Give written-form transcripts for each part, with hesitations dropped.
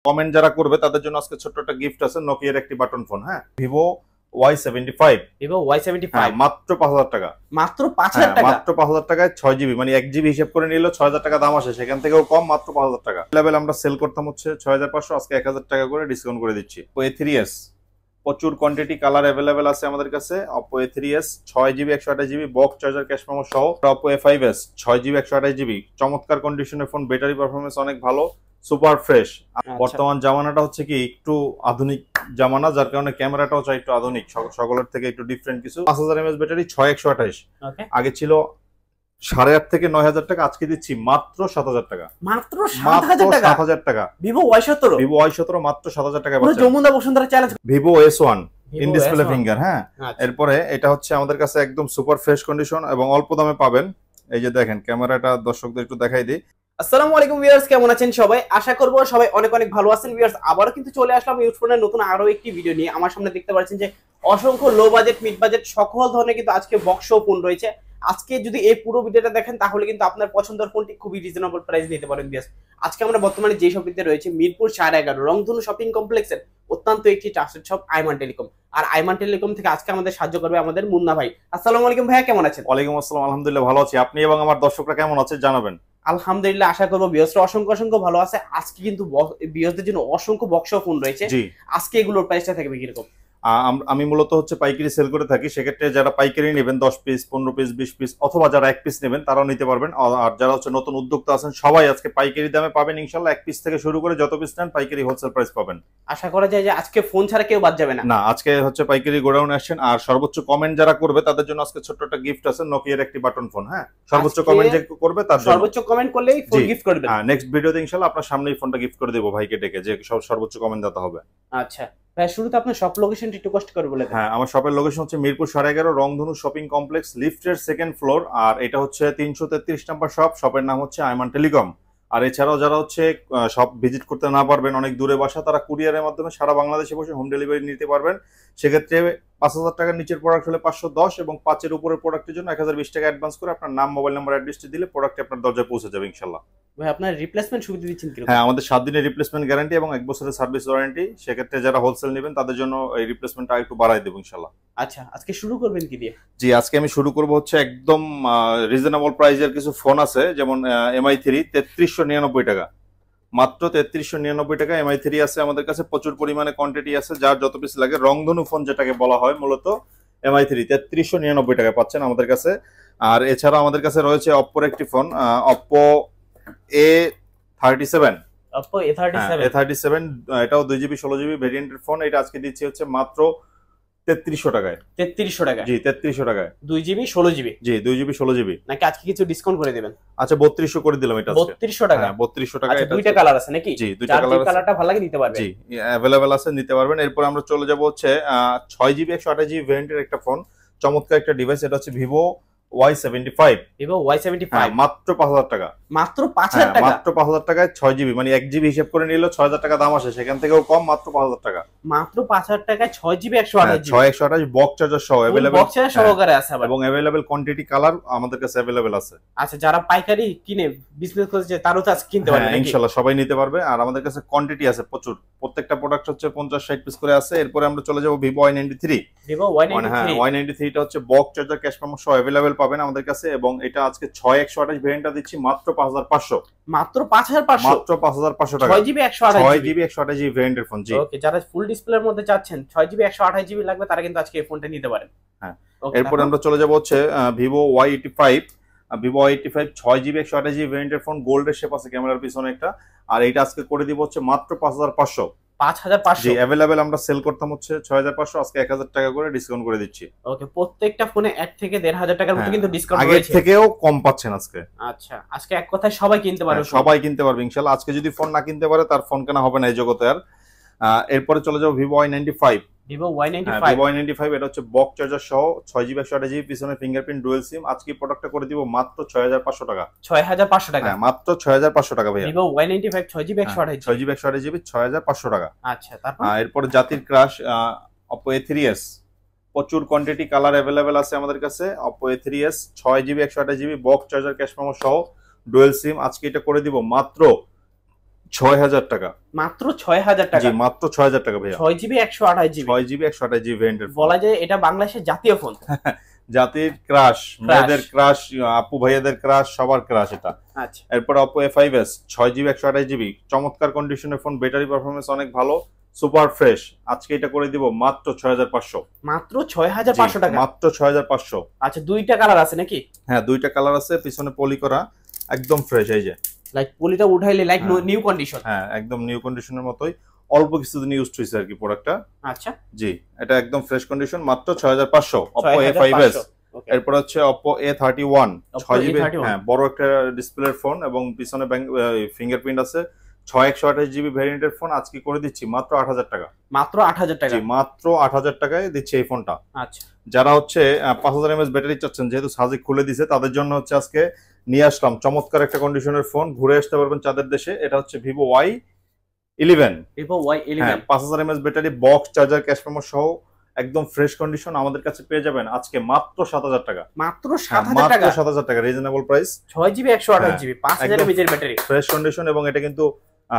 Comment যারা করবে তাদের জন্য আজকে ছোট্ট একটা গিফট আছে, নোকিয়ার একটি বাটন ফোন। হ্যাঁ, ভিভো Y75 মাত্র 5000 টাকা। মাত্র 5000 টাকা? মাত্র 5000 টাকায় 6GB, মানে 1GB হিসাব করে নিলে 6000 টাকা দাম আসে, সেখান থেকেও কম, মাত্র 5000 টাকা। লেভেল আমরা সেল করতাম হচ্ছে 6500, আজকে 1000 টাকা করে ডিসকাউন্ট করে দিচ্ছি। Oppo A3s প্রচুর কোয়ান্টিটি কালার অ্যাভেলেবেল আছে আমাদের কাছে। Oppo A3s 6GB 128GB box charger cash memo সহ। Oppo A5s 6GB 128GB, চমৎকার কন্ডিশনের ফোন, ব্যাটারি পারফরমেন্স অনেক ভালো, সুপার ফ্রেশ। বর্তমান জামানাটা হচ্ছে কি একটু আধুনিক জামানা, যার কারণে ক্যামেরাটাও চাই একটু আধুনিক, সকলের থেকে একটু ডিফারেন্ট কিছু। 5000 mAh ব্যাটারি, 6128। আগে ছিল 8,500 থেকে 9000 টাকা, আজকে দিচ্ছি মাত্র 7000 টাকা। মাত্র 7000 টাকা? Vivo Y17 মাত্র 7000 টাকা। Jamuna Bashundhara challenge. Vivo S1 in display finger. হ্যাঁ, এরপরে এটা হচ্ছে আমাদের কাছে একদম সুপার ফ্রেশ কন্ডিশন এবং অল্প দামে পাবেন। এই যে দেখেন, ক্যামেরাটা দর্শকদের একটু দেখাই দিই। আসসালামু আলাইকুম ভিউয়ার্স, কেমন আছেন সবাই? আশা করব সবাই অনেক অনেক ভালো আছেন। ভিউয়ার্স, আবারও কিন্তু চলে আসলাম ইউটিউবের নতুন আরো একটি ভিডিও নিয়ে। আমার সামনে দেখতে পাচ্ছেন যে অসংখ্য লো বাজেট, মিড বাজেট সকল ধরনের কিন্তু আজকে বক্স ফোন রয়েছে। আজকে যদি এই পুরো ভিডিওটা দেখেন তাহলে কিন্তু আপনার পছন্দের ফোনটি খুবই রিজনেবল প্রাইস নিতে পারেন। ভিউয়ার্স, আজকে আমরা বর্তমানে যে শপিতে রয়েছে মিরপুর 11.5 রংধনু শপিং কমপ্লেক্সের অত্যন্ত একটি ট্রাস্টেড শপ আইমান টেলিকম। আর আইমান টেলিকম থেকে আজকে আমাদের সাহায্য করবে আমাদের মুন্না ভাই। আসসালামু আলাইকুম ভাইয়া, কেমন আছেন? ওয়ালাইকুম আসসালাম, আলহামদুলিল্লাহ ভালো আছি। আপনি এবং আমার দর্শকরা কেমন আছে জানাবেন। আলহামদুলিল্লাহ, আশা করবো ভিউয়ার্সরা অসংখ্য ভালো আছে। আজকে কিন্তু ভিউয়ার্সদের জন্য অসংখ্য বক্স ফোন রয়েছে। আজকে এগুলোর প্রাইসটা থাকবে কিরকম? আমি মূলত হচ্ছে পাইকারি সেল করে থাকি, সেক্ষেত্রে যারা পাইকারি নেবেন 10 পিস 15 পিস 20 পিস অথবা যারা 1 পিস নেবেন তারাও নিতে পারবেন। আর যারা হচ্ছে নতুন উদ্যোক্তা আছেন সবাই আজকে পাইকারি দামে পাবেন ইনশাআল্লাহ। 1 পিস থেকে শুরু করে যত পিস নেন পাইকারি হোলসেল প্রাইস পাবেন। আশা করা যায় যে আজকে ফোন ছাড়া কেউ বাদ যাবে না। না, আজকে হচ্ছে পাইকারি গোডাউনে আসছেন। আর সর্বোচ্চ কমেন্ট যারা করবে তাদের জন্য আজকে ছোট্ট একটা গিফট আছে, নোকিয়ার একটি বাটন ফোন। হ্যাঁ, সর্বোচ্চ কমেন্ট যে করবে তার জন্য, সর্বোচ্চ কমেন্ট করলেই ফোন গিফট করে দেব। হ্যাঁ, নেক্সট ভিডিওতে ইনশাআল্লাহ আপনার সামনেই ফোনটা গিফট করে দেব ভাইকে ডেকে, যে সর্বোচ্চ কমেন্ট দিতে হবে। আচ্ছা ভাই, শুরুতে আপনার শপ লোকেশনটা একটু কষ্ট করে বলে দেন। হ্যাঁ, আমার শপের লোকেশন হচ্ছে মিরপুর 11.5 রংধনু শপিং কমপ্লেক্স, লিফটের 2nd ফ্লোর। আর এটা হচ্ছে 333 নম্বর শপ। শপের নাম হচ্ছে আইমান টেলিকম। আর এছাড়াও যারা হচ্ছে শপ ভিজিট করতে না পারবেন, অনেক দূরে বাসা, তারা কুরিয়ারের মাধ্যমে সারা বাংলাদেশে বসে হোম ডেলিভারি নিতে পারবেন। সেক্ষেত্রে 5000 টাকার নিচের প্রোডাক্ট হলে 510 এবং 5 এর উপরের প্রোডাক্টের জন্য 1020 টাকা অ্যাডভান্স করে আপনার নাম, মোবাইল নাম্বার, অ্যাড্রেসটি দিলে প্রোডাক্ট আপনার দরজায় পৌঁছে যাবে ইনশাআল্লাহ। ভাই, আপনার রিপ্লেসমেন্ট সুবিধা দিচ্ছেন কি? হ্যাঁ, আমাদের 7 দিনের রিপ্লেসমেন্ট গ্যারান্টি এবং 1 বছরের সার্ভিস ওয়ারেন্টি। সেক্ষেত্রে যারা হোলসেল নেবেন তাদের জন্য এই রিপ্লেসমেন্টটা একটু বাড়াই দেব ইনশাআল্লাহ। আচ্ছা, আজকে শুরু করবেন কি দিয়ে? জি, আজকে আমি শুরু করব হচ্ছে একদম রিজনেবল প্রাইসের কিছু ফোন আছে, যেমন MI3 3399 টাকা, মাত্র 3399 টাকা MI3 আছে আমাদের কাছে। প্রচুর পরিমাণে কোয়ান্টিটি আছে, যার যত পিস লাগে। রংধনু ফোন যেটাকে বলা হয় মূলত, MI3 3399 টাকায় পাচ্ছেন আমাদের কাছে। আর এছাড়া আমাদের কাছে রয়েছে অপ্পোর একটি phone, Oppo A37। Oppo A37, এটাও 2GB 16GB ভেরিয়েন্টের ফোন। এটা আজকে দিচ্ছি হচ্ছে মাত্র 3300 টাকায়। 3300 টাকা? জি, 3300 টাকায়। 2GB 16GB? জি, 2GB 16GB। নাকি আজকে কিছু ডিসকাউন্ট করে দিবেন? আচ্ছা, 3200 করে দিলাম এটা আজকে। 3200 টাকা? হ্যাঁ, 3200 টাকা। এটা দুইটা কালার আছে নাকি? জি, দুইটা কালার আছে। কালারটা ভালো লাগে নিতে পারবেন। জি, अवेलेबल আছে, নিতে পারবেন। এরপর আমরা চলে যাব হচ্ছে 6GB 128GB ভেরিয়েন্টের একটা ফোন, চমৎকার একটা ডিভাইস। এটা হচ্ছে Vivo Y75। Vivo Y75 মাত্র 5000 টাকা। মাত্র 5000 টাকা? মাত্র 5000 টাকায় 6GB, মানে 1GB হিসাব করে নিলে 6000 টাকা দাম আসে, সেখান থেকেও কম, মাত্র 5000 টাকা। মাত্র 5000 টাকায় 6GB 128GB 128 বক্স চার্জার সহ अवेलेबल, বক্স চার্জার সহকারে আছে আবার, এবং अवेलेबल কোয়ান্টিটি কালার আমাদের কাছে अवेलेबल আছে। আচ্ছা, যারা পাইকারি কিনে বিজনেস করছে তারও তো আজকে কিনতে পারবে নাকি? ইনশাআল্লাহ সবাই নিতে পারবে। আর আমাদের কাছে কোয়ান্টিটি আছে প্রচুর, প্রত্যেকটা প্রোডাক্ট হচ্ছে 50-60 পিস করে আছে। এরপরে আমরা চলে যাব Vivo Y93। Vivo Y93, Y93 টা হচ্ছে বক্স চার্জার ক্যাশ মেমো সহ अवेलेबल পাবেন আমাদের কাছে। এবং এটা আজকে 6128 ভেরিয়েন্টটা দিচ্ছি মাত্র 5500। মাত্র 5500? মাত্র 5500 টাকা। 6GB 128GB ভেরিয়েন্টের ফোন। জি, ওকে, যারা ফুল ডিসপ্লের মধ্যে চাচ্ছেন 6GB 128GB লাগবে তারা কিন্তু আজকে এই ফোনটা নিতে পারেন। হ্যাঁ, এরপর আমরা চলে যাব হচ্ছে Vivo Y85। Vivo Y85 6GB 128GB ভেরিয়েন্টের ফোন, গোল্ডের শেপ আছে ক্যামেরার পিছনে একটা। আর এটা আজকে করে দিব হচ্ছে মাত্র 5500। 5500? জি, अवेलेबल আমরা সেল করতাম হচ্ছে 6500, আজকে 1000 টাকা করে ডিসকাউন্ট করে দিচ্ছি। ওকে, প্রত্যেকটা ফোনে 1 থেকে 1500 টাকার মতো কিন্তু ডিসকাউন্ট রয়েছে, আগে থেকেও কম পাচ্ছেন আজকে। আচ্ছা, আজকে এক কথায় সবাই কিনতে পারবে? সবাই কিনতে পারবে ইনশাআল্লাহ। আজকে যদি ফোন না কিনতে পারে তার ফোন কেনা হবে না এই জগতে আর। এরপরে চলে যাব Vivo Y95। Vivo Y95, Vivo Y95 এটা হচ্ছে বক্স চার্জার সহ 6GB 128GB পিছনে ফিঙ্গারপ্রিন্ট ডুয়াল সিম। আজকে প্রোডাক্টটা করে দিব মাত্র 6500 টাকা। 6500 টাকা? মাত্র 6500 টাকা ভাইয়া। Vivo Y95 6GB 128GB? 6GB 128GB 6500 টাকা। আচ্ছা, তারপর এরপর জাতির ক্রাশ Oppo A3s, প্রচুর কোয়ান্টিটি কালার अवेलेबल আছে আমাদের কাছে। Oppo A3s 6GB 128GB box charger cash memo সহ ডুয়াল সিম। আজকে এটা করে দিব মাত্র 6000 টাকা, মাত্র 6000 টাকা। জি মাত্র 6000 টাকা ভাইয়া। 6GB 128GB, 6GB 128GB ভেরিয়েন্টের বলা যায় এটা বাংলাদেশের জাতীয় ফোন। জাতির ক্রাশ, মেয়েদের ক্রাশ, আপু ভাইয়াদের ক্রাশ, সবার ক্রাশ এটা। আচ্ছা, এরপর Oppo A5s 6GB 128GB, চমৎকার কন্ডিশনের ফোন, ব্যাটারি পারফরমেন্স অনেক ভালো, সুপার ফ্রেশ। আজকে এটা করে দিব মাত্র 6500, মাত্র 6500 টাকা, মাত্র 6500। আচ্ছা, দুইটা কালার আছে নাকি? হ্যাঁ, দুইটা কালার আছে, পিছনে পলি করা, একদম ফ্রেশ। এই যে লাইক পলিটা উঠাইলে লাইক নিউ কন্ডিশন। হ্যাঁ, একদম নিউ কন্ডিশনের মতোই, অল্প কিছুদিন ইউজ হয়েছে আর কি প্রোডাক্টটা। আচ্ছা, জি, এটা একদম ফ্রেশ কন্ডিশন, মাত্র 6500। Oppo A5s, এরপর হচ্ছে Oppo A31 6GB, হ্যাঁ বড় একটা ডিসপ্লের ফোন এবং পিছনে ফিঙ্গারপ্রিন্ট আছে, 6128GB ভেরিয়েন্টের ফোন। আজকে করে দিচ্ছি মাত্র 8000 টাকা, মাত্র 8000 টাকা, জি মাত্র 8000 টাকায় দিচ্ছি এই ফোনটা। আচ্ছা, যারা হচ্ছে 5000 mAh ব্যাটারি চাচ্ছেন, যেহেতু সাজিক খুলে দিছে, তাদের জন্য হচ্ছে আজকে নিয়ে আসলাম চমৎকার একটা কন্ডিশনের ফোন, ঘুরে আসতে পারবেন চাঁদের দেশে। এটা হচ্ছে Vivo Y11, Vivo Y11, হ্যাঁ 5000 mAh battery, box charger, cash memo সহ একদম ফ্রেশ কন্ডিশন। আমাদের কাছে পেয়ে যাবেন আজকে মাত্র 7000 টাকা, মাত্র 7000 টাকা, মাত্র 7000 টাকা, reasonable price. 6GB 128GB 5000 mAh এর ব্যাটারি, ফ্রেশ কন্ডিশন, এবং এটা কিন্তু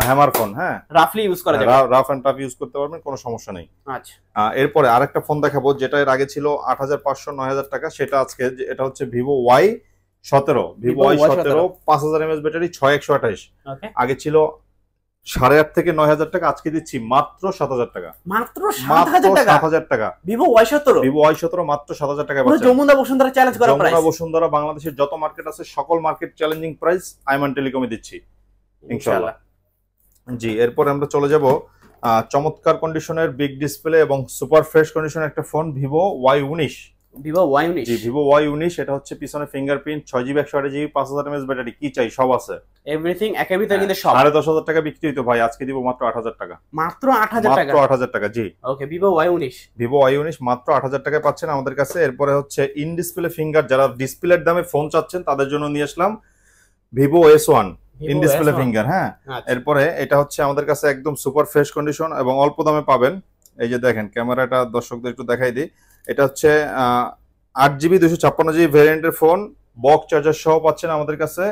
হ্যামার ফোন, হ্যাঁ রাফলি ইউজ করা যাবে, রাফ এন্ড টাফ ইউজ করতে পারবেন, কোনো সমস্যা নেই। আচ্ছা, এরপরে আরেকটা ফোন দেখাবো, যেটা এর আগে ছিল 8500 9000 টাকা, সেটা আজকে এটা হচ্ছে Vivo Y17, Vivo Y17 5000 mAh battery, 6128। ওকে, আগে ছিল 8.5 থেকে 9000 টাকা, আজকে দিচ্ছি মাত্র 7000 টাকা, মাত্র 7000 টাকা, 7000 টাকা। Vivo Y17, Vivo Y17 মাত্র 7000 টাকা পুরো পাচ্ছেন। যমুনা বসুন্ধরা চ্যালেঞ্জ করা প্রাইস, যমুনা বসুন্ধরা বাংলাদেশের যত মার্কেট আছে সকল মার্কেট চ্যালেঞ্জিং প্রাইস আইমান টেলিকমে দিচ্ছি ইনশাআল্লাহ। জি, এরপর আমরা চলে যাব চমৎকার কন্ডিশনের বিগ ডিসপ্লে এবং সুপার ফ্রেশ কন্ডিশনের একটা phone, Vivo Y19। Vivo Y19, জি Vivo Y19, এটা হচ্ছে পিছনে fingerprint, 6GB 128GB 5000 mAh battery, কি চাই সব আছে, এভরিথিং একের ভিতরে কিন্তু সব। 10500 টাকা বিক্রি হইতো ভাই, আজকে দিব মাত্র 8000 টাকা, মাত্র 8000 টাকা, মাত্র 8000 টাকা। জি, ওকে, Vivo Y19, Vivo Y19 মাত্র 8000 টাকায় পাচ্ছেন আমাদের কাছে। এরপরে হচ্ছে ইন ডিসপ্লে ফিঙ্গার, যারা ডিসপ্লের দামে ফোন চাচ্ছেন তাদের জন্য নিয়ে আসলাম Vivo S1 in display finger, হ্যাঁ। এরপরে এটা হচ্ছে আমাদের কাছে একদম সুপার ফ্রেশ কন্ডিশন এবং অল্প দামে পাবেন। এই যে দেখেন, ক্যামেরাটা দর্শকদের একটু দেখাই দিই, এটা হচ্ছে 8GB 256GB ভেরিয়েন্টের ফোন, বক্স চার্জার সহ পাচ্ছেন আমাদের কাছে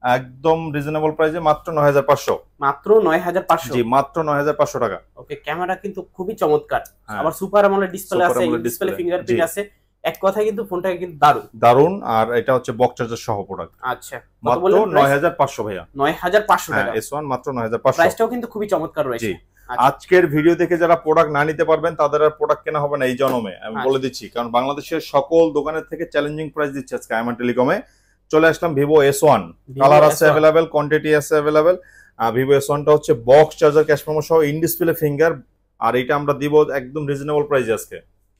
একদম রিজনেবল প্রাইসে, মাত্র 9500, মাত্র 9500, জি মাত্র 9500 টাকা। ওকে, ক্যামেরা কিন্তু খুবই চমৎকার, আবার সুপার অ্যামোলেড ডিসপ্লে আছে, ডিসপ্লে ফিঙ্গারপ্রিন্ট আছে, এক কথায় কিন্তু ফোনটা কিন্তু দারুন। আর এটা হচ্ছে বক্স চার্জার সহ প্রোডাক্ট। আচ্ছা, মাত্র 9500 ভাইয়া, 9500 টাকা, S1 মাত্র 9500। প্রাইসটাও কিন্তু খুবই চমৎকার রয়েছে। আজকের ভিডিও দেখে যারা প্রোডাক্ট না নিতে পারবেন তাদের আর প্রোডাক্ট কেনা হবে না এই জন্মে, আমি বলে দিচ্ছি, কারণ বাংলাদেশের সকল দোকানের থেকে চ্যালেঞ্জিং প্রাইস দিচ্ছে আজকে আইমান টেলিকমে। চলে আসলাম Vivo S1, কালার আছে अवेलेबल, কোয়ান্টিটি আছে अवेलेबल। Vivo S1 টা হচ্ছে বক্স চার্জার, ক্যাশ মেমো সহ, ইন ডিসপ্লে ফিঙ্গার, আর এটা আমরা দিব একদম রিজনেবল প্রাইসে আজকে,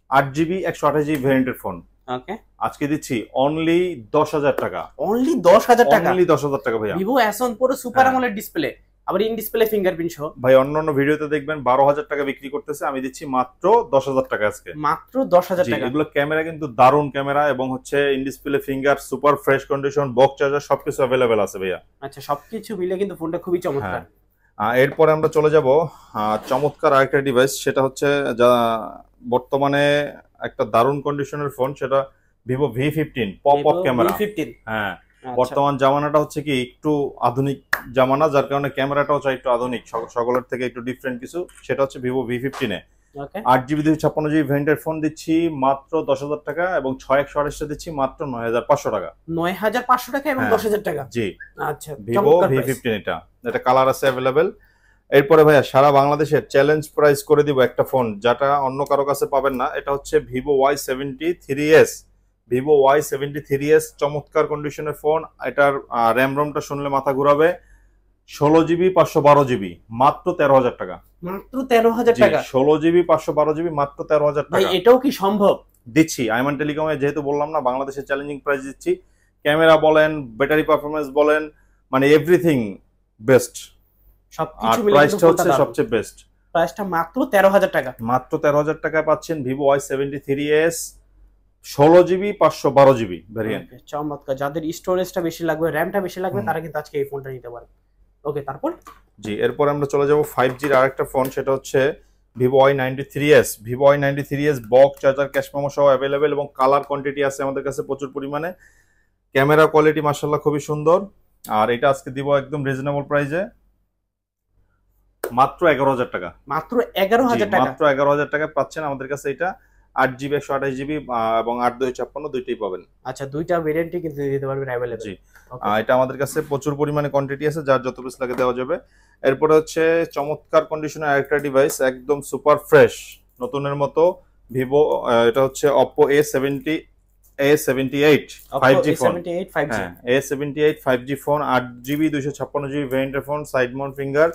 8GB 128GB ভেরিয়েন্টের ফোন। ওকে, আজকে দিচ্ছি অনলি 10000 টাকা, অনলি 10000 টাকা, অনলি 10000 টাকা ভাইয়া। Vivo S1 পুরো সুপার অ্যামোলেড ডিসপ্লে, আবার ইন ডিসপ্লে ফিঙ্গারপ্রিন্ট সহ। ভাই অন্যান্য ভিডিওতে দেখবেন 12000 টাকা বিক্রি করতেছে, আমি দিচ্ছি মাত্র 10000 টাকা আজকে, মাত্র 10000 টাকা। এগুলো ক্যামেরা কিন্তু দারুন ক্যামেরা, এবং হচ্ছে in display finger, super fresh condition, box charger সবকিছু अवेलेबल আছে ভাইয়া। আচ্ছা, সবকিছু মিলে কিন্তু ফোনটা খুবই চমৎকার। এরপরে আমরা চলে যাব চমৎকার আরেকটা ডিভাইস, সেটা হচ্ছে যা বর্তমানে একটা দারুন কন্ডিশনের ফোন, সেটা Vivo V15 pop up camera. হ্যাঁ, বর্তমান জামানাটা হচ্ছে কি একটু আধুনিক জামানা, যার কারণে ক্যামেরাটাও চাই একটু আধুনিক, সকলের থেকে একটু ডিফারেন্ট কিছু, সেটা হচ্ছে Vivo V15 এ 8GB 256GB ভেরিয়েন্টের ফোন দিচ্ছি মাত্র 10000 টাকা, এবং 6128 দিচ্ছি মাত্র 9500 টাকা, 9500 টাকা এবং 10000 টাকা। জি, আচ্ছা, Vivo V15 এটা কালার আছে अवेलेबल। এরপরে ভাইয়া সারা বাংলাদেশের চ্যালেঞ্জ প্রাইস করে দিব একটা ফোন, যেটা অন্য কারো কাছে পাবেন না, এটা হচ্ছে Vivo Y73s, Vivo Y73s চমৎকার কন্ডিশনের ফোন। এটার র্যাম রোমটা শুনলে মাথা ঘুরাবে, 16GB 512GB মাত্র 13000 টাকা, মাত্র 13000 টাকা, 16GB 512GB মাত্র 13000 টাকা। ভাই এটাও কি সম্ভব? দিচ্ছি আইমান টেলিকমে, যেহেতু বললাম না বাংলাদেশের চ্যালেঞ্জিং প্রাইস দিচ্ছি, ক্যামেরা বলেন, ব্যাটারি পারফরম্যান্স বলেন, মানে এভরিথিং বেস্ট, সবকিছু মিলে প্রাইসটা হচ্ছে সবচেয়ে বেস্ট। প্রাইসটা মাত্র 13000 টাকা, মাত্র 13000 টাকায় পাচ্ছেন Vivo Y73s 16GB 512GB variant. চমৎকার, যাদের স্টোরেজটা বেশি লাগবে, র্যামটা বেশি লাগবে, তারা কিন্তু আজকে এই ফোনটা নিতে পারে। ওকে, তারপর জি, এরপর আমরা চলে যাব 5G এর আরেকটা ফোন, সেটা হচ্ছে Vivo Y93s। Vivo Y93s box charger, cash memo সহ अवेलेबल, এবং কালার কোয়ান্টিটি আছে আমাদের কাছে প্রচুর পরিমাণে। ক্যামেরা কোয়ালিটি মাশাআল্লাহ খুবই সুন্দর, আর এটা আজকে দিব একদম রিজনেবল প্রাইসে মাত্র 11,000 টাকা। মাত্র 11,000 টাকা। মাত্র 11,000 টাকা পাচ্ছেন আমাদের কাছে। এটা 8GB 128GB এবং 8/256 দুইটাই পাবেন। আচ্ছা, দুইটা ভেরিয়েন্টই কিন্তু দিতে পারবেন अवेलेबल। জি, এটা আমাদের কাছে প্রচুর পরিমাণে কোয়ান্টিটি আছে, যার যত পিস লাগে দেওয়া যাবে। এরপরে হচ্ছে চমৎকার কন্ডিশনের আরেকটা ডিভাইস, একদম সুপার ফ্রেশ নতুনের মতো, ভিভো, এটা হচ্ছে Oppo A78 5G ফোন। হ্যাঁ, A78 5G phone, 8GB 256GB ভেরিয়েন্টের ফোন, সাইড মাউন্ট ফিঙ্গার।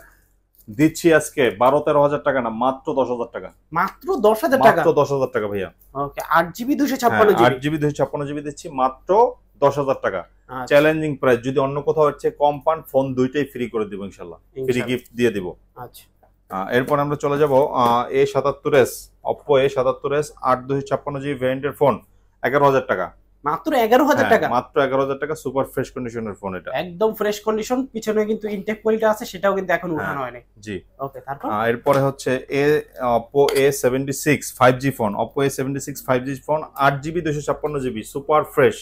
দিচ্ছি আজকে 12-13,000 টাকা না, মাত্র 10,000 টাকা। মাত্র 10,000 টাকা? মাত্র 10,000 টাকা ভাইয়া। ওকে, 8GB 256GB। 8GB 256GB দিচ্ছি মাত্র 10,000 টাকা। চ্যালেঞ্জিং প্রাইস, যদি অন্য কোথাও হচ্ছে কম পান, ফোন দুইটাই ফ্রি করে দিব ইনশাআল্লাহ, ফ্রি গিফট দিয়ে দিব। আচ্ছা, এরপর আমরা চলে যাব A77s, Oppo A77s 8/256GB ভেরিয়েন্টের ফোন, 11,000 টাকা। মাত্র 11,000 টাকা? মাত্র 11,000 টাকা, সুপার ফ্রেশ কন্ডিশনের ফোন এটা, একদম ফ্রেশ কন্ডিশন। পিছনে কিন্তু ইনটেক কোয়ালিটি আছে, সেটাও কিন্তু এখন উঠানো হয়নি। জি, ওকে। তারপর এরপরে হচ্ছে Oppo A76 5G phone, Oppo A76 5G phone, 8GB 256GB super fresh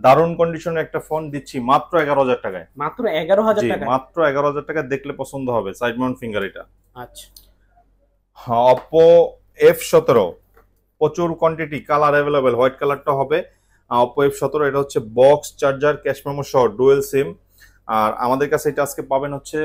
দারুণ কন্ডিশনের একটা ফোন দিচ্ছি মাত্র 11,000 টাকায়। মাত্র 11,000 টাকা? মাত্র 11,000 টাকা, দেখলে পছন্দ হবে, সাইড মাউন্ট ফিঙ্গার এটা। আচ্ছা, Oppo F17 প্রচুর কোয়ান্টিটি, কালার अवेलेबल, হোয়াইট কালারটা হবে। Oppo F17 এটা হচ্ছে বক্স চার্জার, ক্যাশ মেমো সহ, ডুয়েল সিম। আর আমাদের কাছে এটা আজকে পাবেন হচ্ছে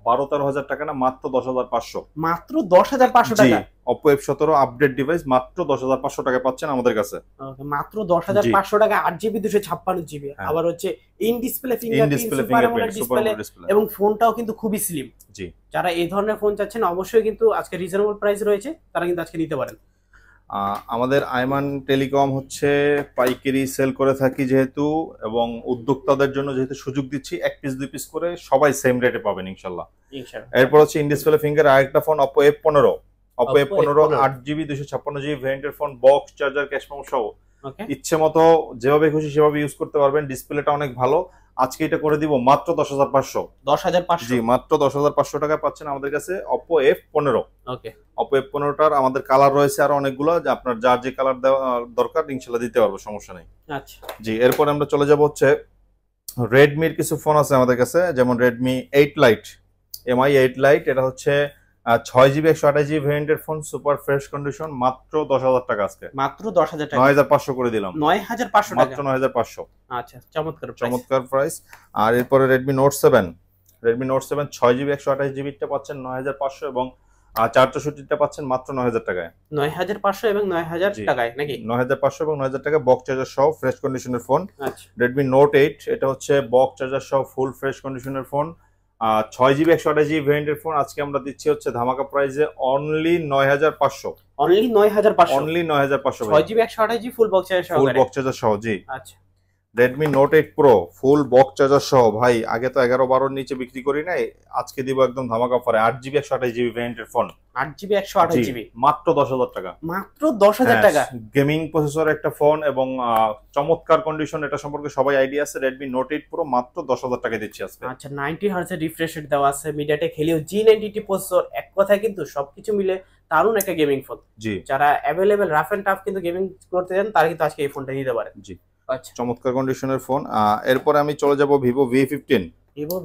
12-13,000 টাকা না, মাত্র 10,500। মাত্র 10,500 টাকা? Oppo F17 আপডেট ডিভাইস মাত্র 10,500 টাকা পাচ্ছেন আমাদের কাছে। ওকে, মাত্র 10,500 টাকা, 8GB 256GB। আবার হচ্ছে ইন ডিসপ্লে ফিঙ্গারপ্রিন্ট ডিসপ্লে, এবং ফোনটাও কিন্তু খুবই স্লিম। জি, যারা এই ধরনের ফোন চাচ্ছেন অবশ্যই কিন্তু আজকে রিজনেবল প্রাইস রয়েছে, তারা কিন্তু আজকে নিতে পারেন। আমাদের আইমান টেলিকম হচ্ছে পাইকারি সেল করে থাকি যেহেতু, এবং উদ্যোক্তাদের জন্য যেহেতু সুযোগ দিচ্ছি, 1 পিস 2 পিস করে সবাই সেম রেটে পাবেন ইনশাল্লাহ। এরপর হচ্ছে ইন ডিসপ্লে ফিঙ্গার আরেকটা phone, Oppo F15 8GB 256GB ভেরিয়েন্টের phone, box charger, cash memo সহ, ইচ্ছে মতো যেভাবে খুশি সেভাবে ইউজ করতে পারবেন। ডিসপ্লেটা অনেক ভালো। আজকে এটা করে দিব মাত্র 10,500। 10,500? জি, মাত্র 10,500 টাকা পাচ্ছেন আমাদের কাছে Oppo F15। ওকে, Oppo F15টার আমাদের কালার রয়েছে আরো অনেকগুলো, যে আপনার যার যে কালার দরকার ইনশাআল্লাহ দিতে পারবো, সমস্যা নেই। আচ্ছা, জি, এরপর আমরা চলে যাব হচ্ছে Redmi এর কিছু ফোন আছে আমাদের কাছে, যেমন Redmi 8 Lite, MI 8 Lite। এটা হচ্ছে 6GB 128GB ভেরিয়েন্টের ফোন, সুপার ফ্রেশ কন্ডিশন, মাত্র 10,000 টাকা আজকে। মাত্র 10,000 টাকা? 9,500 করে দিলাম। 9,500 টাকা? মাত্র 9,500। আচ্ছা, চমৎকার চমৎকার প্রাইস। আর এরপরে Redmi Note 7 6GB 128GB টা পাচ্ছেন 9,500, এবং 464টা পাচ্ছেন মাত্র 9,000 টাকায়। 9,500 এবং 9,000 টাকায় নাকি? 9,500 এবং 9,000 টাকা, বক্স চার্জার সহ ফ্রেশ কন্ডিশনের ফোন। আচ্ছা, Redmi Note 8 এটা হচ্ছে বক্স চার্জার সহ ফুল ফ্রেশ কন্ডিশনের ফোন, 6GB 128GB ভেরিয়েন্টের ফোন। আজকে আমরা দিচ্ছি হচ্ছে ধামাকা প্রাইসে only 9,500। Only 9,500? Only 9,500 6GB 128GB full box charger সহ? ফুল বক্স চার্জার সহ, জি। আচ্ছা, Redmi Note 8 Pro ফুল বক্স চার্জার সহ। ভাই, আগে তো 11-12 নিচে বিক্রি করি নাই, আজকে দিব একদম ধামাকা অফারে 8GB 128GB ভেরিয়েন্টের ফোন। 8GB 128GB মাত্র 10,000 টাকা। মাত্র 10,000 টাকা? গেমিং প্রসেসর একটা ফোন, এবং চমৎকার কন্ডিশন, এটা সম্পর্কে সবাই আইডিয়া আছে। Redmi Note 8 Pro মাত্র 10,000 টাকা দিচ্ছি আজকে। আচ্ছা, 90 Hz এর রিফ্রেশ রেট দেওয়া আছে, MediaTek Helio G90T প্রসেসর। এক কথায় কিন্তু সবকিছু মিলে দারুণ একটা গেমিং ফোন। জি, যারা अवेलेबल রাফ এন্ড টাফ কিন্তু গেমিং করতে চান, তারা কিন্তু আজকে এই ফোনটা নিতে পারেন। জি, আচ্ছা, চমৎকার কন্ডিশনের ফোন। এরপরে আমি চলে যাব Vivo V15, Vivo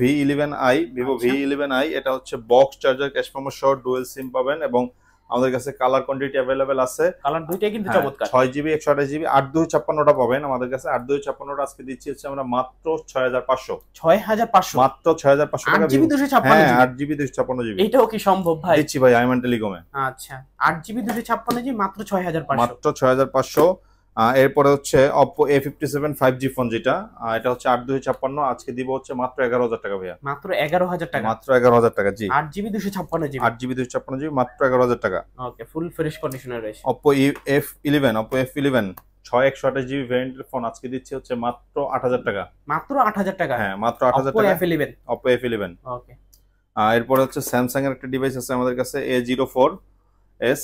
V11i। Vivo V11i এটা হচ্ছে বক্স চার্জার, ক্যাশ মেমো সহ, ডুয়েল সিম পাবেন, এবং আমাদের কাছে কালার কোয়ান্টিটি अवेलेबल আছে। কালার দুইটাই কিন্তু চমৎকার। 6GB 128GB 8/256টা পাবেন আমাদের কাছে। 8/256টা আজকে দিচ্ছি হচ্ছে আমরা মাত্র 6,500। 6,500? মাত্র 6,500 টাকা। 8GB 256GB? হ্যাঁ, 8GB 256GB এটাও কি সম্ভব ভাই? দিচ্ছি ভাই আইমান টেলিকমে। আচ্ছা, 8GB 256GB মাত্র 6,500? মাত্র 6,500। এরপরে হচ্ছে Oppo A57 5G ফোন, যেটা এটা হচ্ছে 8/256, আজকে দিব হচ্ছে মাত্র 11,000 টাকা ভাইয়া। মাত্র 11,000 টাকা? মাত্র 11,000 টাকা, জি। 8GB 256GB? 8GB 256GB মাত্র 11,000 টাকা। ওকে, ফুল ফ্রেশ কন্ডিশনে রয়েছে। Oppo F11 6/128GB ভেরিয়েন্টের ফোন, আজকে দিচ্ছি হচ্ছে মাত্র 8,000 টাকা। মাত্র 8,000 টাকা? হ্যাঁ, মাত্র 8,000 টাকা। Oppo F11। ওকে, এরপর হচ্ছে Samsung এর একটা ডিভাইস আছে আমাদের কাছে, A04s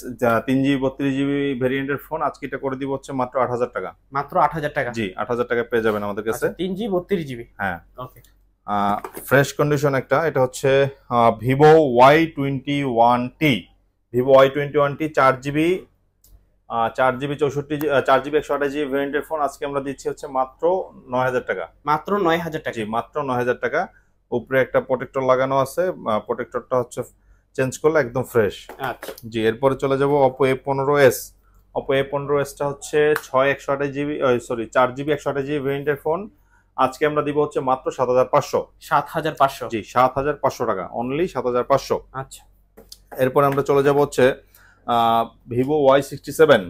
3GB 32GB ভেরিয়েন্টের ফোন, আজকে এটা করে দিব হচ্ছে মাত্র 8,000 টাকা। মাত্র 8,000 টাকা? জি, 8,000 টাকা পেয়ে যাবেন আমাদের কাছে। 3GB 32GB? হ্যাঁ। ওকে, ফ্রেশ কন্ডিশন একটা, এটা হচ্ছে Vivo Y21T। Vivo Y21T 4GB 4GB 128GB ভেরিয়েন্টের ফোন, আজকে আমরা দিচ্ছি হচ্ছে মাত্র 9,000 টাকা। মাত্র 9,000 টাকা? জি, মাত্র 9,000 টাকা। উপরে একটা প্রোটেক্টর লাগানো আছে, প্রোটেক্টরটা হচ্ছে চেঞ্জ করলে একদম ফ্রেশ। আচ্ছা জি, এরপরে চলে যাব Oppo A15s। Oppo A15s টা হচ্ছে 6/128GB, সরি 4GB 128GB ভেরিয়েন্টের ফোন। আজকে আমরা দিব হচ্ছে মাত্র 7500। 7500। জি, 7500 টাকা, অনলি 7500। আচ্ছা এরপর আমরা চলে যাব হচ্ছে Vivo Y67।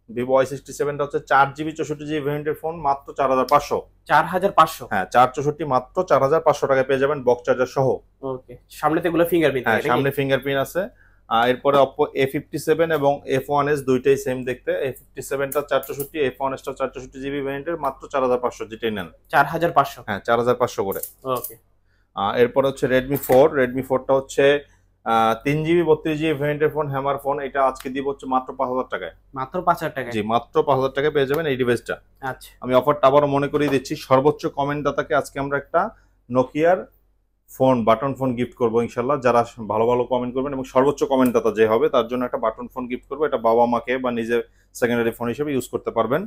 Vivo Y67টা হচ্ছে 4GB 64GB ভেরিয়েন্টের ফোন, মাত্র 4500। 4500। হ্যাঁ, 464 মাত্র 4500 টাকায় পেয়ে যাবেন বক্স চার্জার সহ। ওকে, সামনেতে এগুলো ফিঙ্গারপ্রিন্ট হ্যাঁ, থাকে সামনে ফিঙ্গারপ্রিন্ট আছে। এরপরে Oppo A57 এবং F1s দুইটাই সেম দেখতে। A57টা 464, F1s টা 464GB ভেরিয়েন্টের, মাত্র 4500 যেটাই নেন। 4500। হ্যাঁ, 4500 করে। ওকে এরপর হচ্ছে Redmi 4টা হচ্ছে 3GB 32GB ভেরিয়েন্টের ফোন, হ্যামার ফোন। এটা আজকে দিব হচ্ছে মাত্র 5000 টাকায়। মাত্র 5000 টাকায়। জি, মাত্র 5000 টাকায় পেয়ে যাবেন এই ডিভাইসটা। আচ্ছা আমি অফারটা আবারও মনে করিয়ে দিচ্ছি, সর্বোচ্চ কমেন্ট দাতাকে আজকে আমরা একটা নোকিয়ার ফোন, বাটন ফোন গিফট করবো ইনশাল্লাহ। যারা ভালো ভালো কমেন্ট করবেন এবং সর্বোচ্চ কমেন্ট দাতা যে হবে তার জন্য একটা বাটন ফোন গিফট করবো। এটা বাবা মাকে বা নিজের সেকেন্ডারি ফোন হিসেবে ইউজ করতে পারবেন।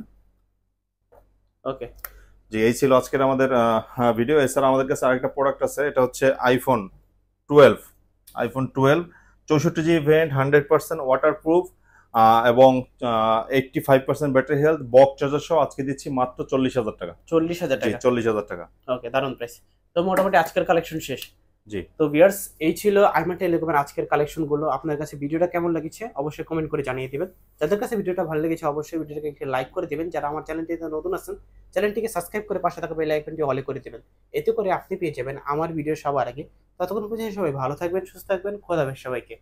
ওকে জি, এই ছিল আজকের আমাদের ভিডিও। এছাড়া আমাদের কাছে আরেকটা প্রোডাক্ট আছে, এটা হচ্ছে iPhone 12। iPhone 12 64GB variant, 100% waterproof এবং 85% ব্যাটারি হেলথ, বক্স চার্জার সহ আজকে দিচ্ছি মাত্র 40000 টাকা। 40000 জি, টাকা। 40000 টাকা। ওকে, দারুণ প্রাইস। তো মোটামুটি আজকের কালেকশন শেষ। জি, তো ভিউয়ার্স, এই ছিল আইমা টেলিকমের আজকের কালেকশন গুলো। আপনার কাছে ভিডিওটা কেমন লেগেছে অবশ্যই কমেন্ট করে জানিয়ে দিবেন। যাদের কাছে ভিডিওটা ভালো লেগেছে অবশ্যই ভিডিওটাকে একটু লাইক করে দিবেন। যারা আমার চ্যানেলটিতে নতুন আছেন চ্যানেলটিকে সাবস্ক্রাইব করে পাশে থাকা বেল আইকনটি অলে করে দিবেন। এতে করে আপনি পেয়ে যাবেন আমার ভিডিও সবার আগে। ততক্ষণ পর্যন্ত সবাই ভালো থাকবেন, সুস্থ থাকবেন। খোদা হাফেজ সবাইকে।